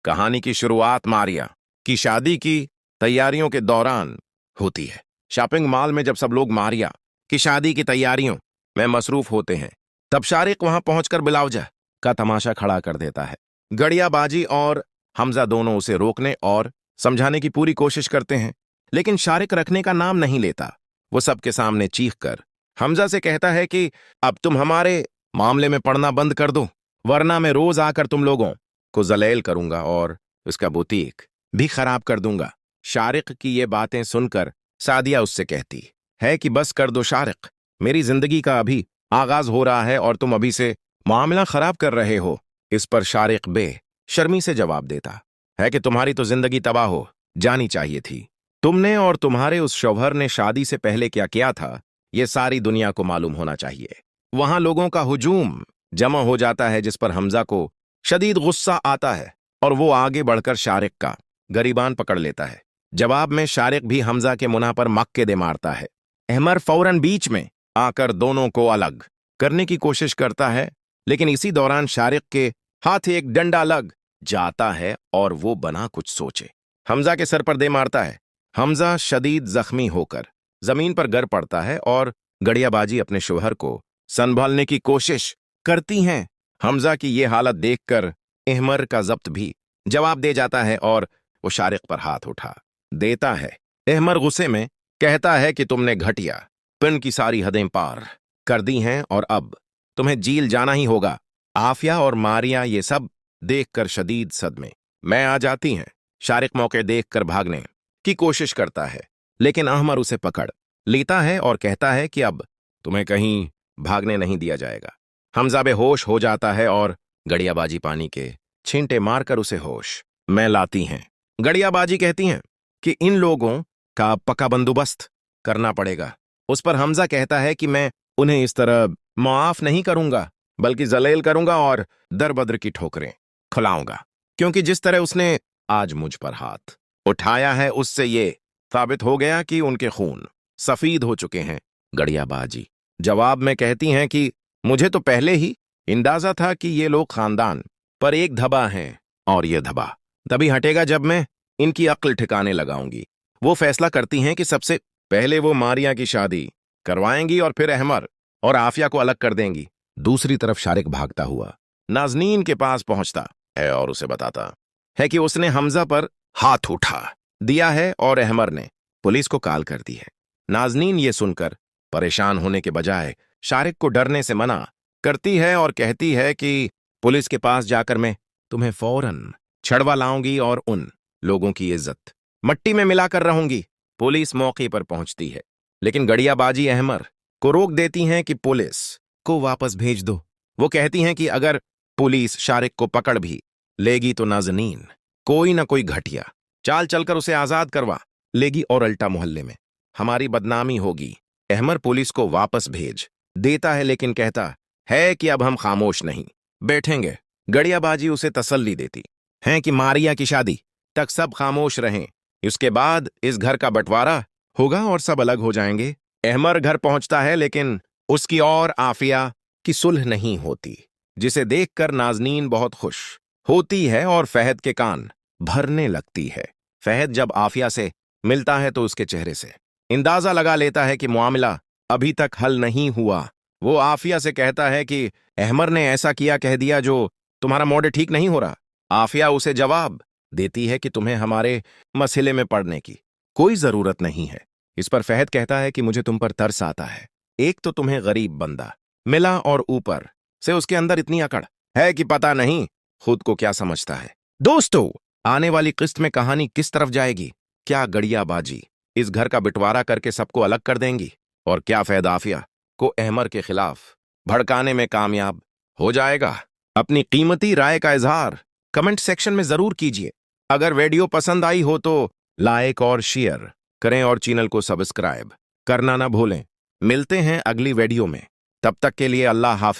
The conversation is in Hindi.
कहानी की शुरुआत मारिया की शादी की तैयारियों के दौरान होती है। शॉपिंग मॉल में जब सब लोग मारिया की शादी की तैयारियों में मसरूफ होते हैं, तब शारिक वहां पहुंचकर बिलावजा का तमाशा खड़ा कर देता है। गड़ियाबाजी और हमजा दोनों उसे रोकने और समझाने की पूरी कोशिश करते हैं, लेकिन शारिक रखने का नाम नहीं लेता। वो सबके सामने चीख कर हमजा से कहता है कि अब तुम हमारे मामले में पड़ना बंद कर दो, वरना मैं रोज आकर तुम लोगों को जलेल करूंगा और उसका बुटीक भी खराब कर दूंगा। शारिक की ये बातें सुनकर सादिया उससे कहती है कि बस कर दो शारिक, मेरी जिंदगी का अभी आगाज हो रहा है और तुम अभी से मामला खराब कर रहे हो। इस पर शारिक बेशर्मी से जवाब देता है कि तुम्हारी तो जिंदगी तबाह हो जानी चाहिए थी। तुमने और तुम्हारे उस शौहर ने शादी से पहले क्या किया था, ये सारी दुनिया को मालूम होना चाहिए। वहां लोगों का हुजूम जमा हो जाता है, जिस पर हमजा को शदीद गुस्सा आता है और वो आगे बढ़कर शारिक का गरीबान पकड़ लेता है। जवाब में शारिक भी हमजा के मुना पर मक्के दे मारता है। अहमर फौरन बीच में आकर दोनों को अलग करने की कोशिश करता है, लेकिन इसी दौरान शारिक के हाथ एक डंडा लग जाता है और वो बना कुछ सोचे हमजा के सर पर दे मारता है। हमजा शदीद जख्मी होकर जमीन पर गिर पड़ता है और गड़ियाबाजी अपने शौहर को संभालने की कोशिश करती हैं। हमजा की ये हालत देखकर अहमर का जब्त भी जवाब दे जाता है और वो शारिक पर हाथ उठा देता है। अहमर गुस्से में कहता है कि तुमने घटिया पिन की सारी हदें पार कर दी हैं और अब तुम्हें जेल जाना ही होगा। आफिया और मारिया ये सब देखकर शदीद सदमे में आ जाती हैं। शारिक मौके देखकर भागने की कोशिश करता है, लेकिन अहमर उसे पकड़ लेता है और कहता है कि अब तुम्हें कहीं भागने नहीं दिया जाएगा। हमजा बेहोश हो जाता है और गड़ियाबाजी पानी के छींटे मारकर उसे होश में लाती हैं। गड़ियाबाजी कहती हैं कि इन लोगों का पक्का बंदोबस्त करना पड़ेगा। उस पर हमजा कहता है कि मैं उन्हें इस तरह माफ नहीं करूंगा, बल्कि जलेल करूंगा और दरबदर की ठोकरें खिलाऊंगा, क्योंकि जिस तरह उसने आज मुझ पर हाथ उठाया है उससे ये साबित हो गया कि उनके खून सफेद हो चुके हैं। गड़ियाबाजी जवाब में कहती हैं कि मुझे तो पहले ही अंदाजा था कि ये लोग खानदान पर एक धब्बा हैं और ये धब्बा तभी हटेगा जब मैं इनकी अक्ल ठिकाने लगाऊंगी। वो फैसला करती हैं कि सबसे पहले वो मारिया की शादी करवाएंगी और फिर अहमर और आफिया को अलग कर देंगी। दूसरी तरफ शारिक भागता हुआ नाजनीन के पास पहुंचता है और उसे बताता है कि उसने हमजा पर हाथ उठा दिया है और अहमर ने पुलिस को कॉल कर दी है। नाजनीन ये सुनकर परेशान होने के बजाय शारिक को डरने से मना करती है और कहती है कि पुलिस के पास जाकर मैं तुम्हें फौरन छड़वा लाऊंगी और उन लोगों की इज्जत मट्टी में मिलाकर रहूंगी। पुलिस मौके पर पहुंचती है, लेकिन गड़ियाबाजी अहमर को रोक देती हैं कि पुलिस को वापस भेज दो। वो कहती हैं कि अगर पुलिस शारिक को पकड़ भी लेगी तो नाजनीन कोई ना कोई घटिया चाल चलकर उसे आजाद करवा लेगी और अल्टा मोहल्ले में हमारी बदनामी होगी। अहमर पुलिस को वापस भेज देता है, लेकिन कहता है कि अब हम खामोश नहीं बैठेंगे। गड़ियाबाजी उसे तसल्ली देती है कि मारिया की शादी तक सब खामोश रहें, उसके बाद इस घर का बंटवारा होगा और सब अलग हो जाएंगे। अहमर घर पहुंचता है, लेकिन उसकी और आफिया की सुलह नहीं होती, जिसे देखकर नाजनीन बहुत खुश होती है और फहद के कान भरने लगती है। फहद जब आफिया से मिलता है तो उसके चेहरे से अंदाजा लगा लेता है कि मामला अभी तक हल नहीं हुआ। वो आफिया से कहता है कि अहमर ने ऐसा किया कह दिया जो तुम्हारा मूड ठीक नहीं हो रहा। आफिया उसे जवाब देती है कि तुम्हें हमारे मसले में पड़ने की कोई जरूरत नहीं है। इस पर फहद कहता है कि मुझे तुम पर तरस आता है। एक तो तुम्हें गरीब बंदा मिला और ऊपर से उसके अंदर इतनी अकड़ है कि पता नहीं खुद को क्या समझता है। दोस्तों, आने वाली किस्त में कहानी किस तरफ जाएगी? क्या गड़ियाबाजी इस घर का बंटवारा करके सबको अलग कर देंगी और क्या फहद आफिया को अहमर के खिलाफ भड़काने में कामयाब हो जाएगा? अपनी कीमती राय का इजहार कमेंट सेक्शन में जरूर कीजिए। अगर वीडियो पसंद आई हो तो लाइक और शेयर करें और चैनल को सब्सक्राइब करना ना भूलें। मिलते हैं अगली वीडियो में, तब तक के लिए अल्लाह हाफिज।